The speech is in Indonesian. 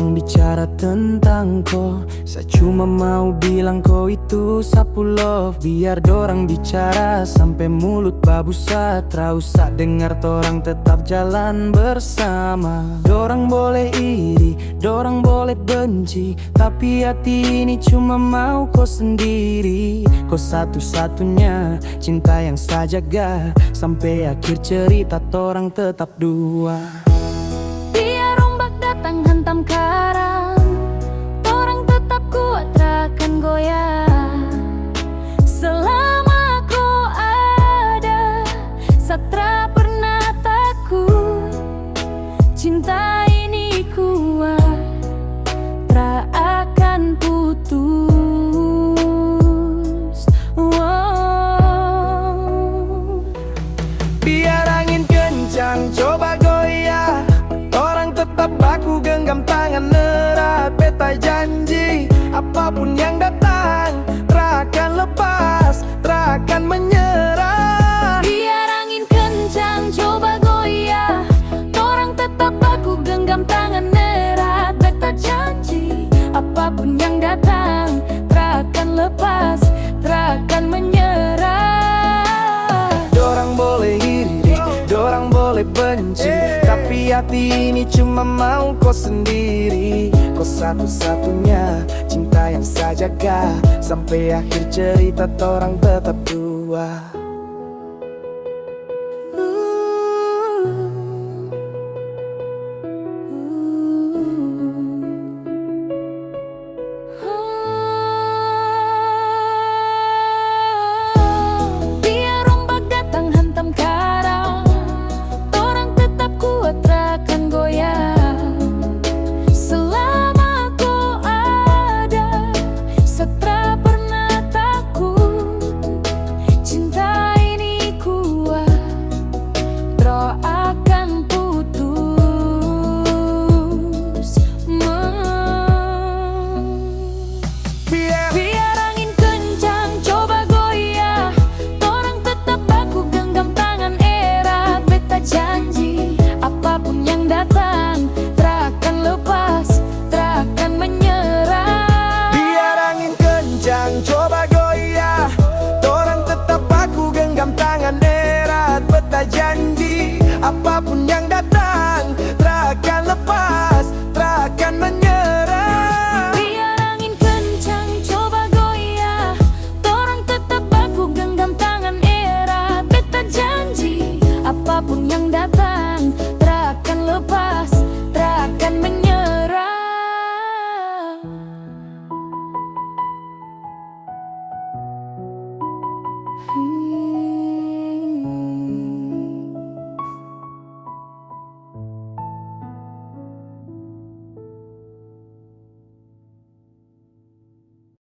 orang bicara tentang kau. Saya cuma mau bilang kau itu sapu love. Biar dorang bicara sampai mulut babusa. Trausak dengar torang tetap jalan bersama. Dorang boleh iri, dorang boleh benci, tapi hati ini cuma mau kau sendiri. Kau satu-satunya cinta yang saya jaga. Sampai akhir cerita torang tetap dua. Biar ombak datang hantam karang, torang tetap kuat takkan goyah. Selama kau ada, Satra pernah takut. Cinta ini kuat, tak akan putus. Wow. Biar angin kencang coba goyah, orang tetap baku genggam tangan erat. Beta janji apapun yang datang, takkan lepas, takkan menyerah. Biar angin kencang coba goyah, torang tetap baku genggam tangan erat. Beta janji apapun yang datang, takkan lepas, takkan menyerah. Dorang boleh iri, dorang boleh benci, tapi hati ini cuma mau kau sendiri. Kau satu-satunya cinta yang saya jaga. Sampai akhir cerita torang tetap dua.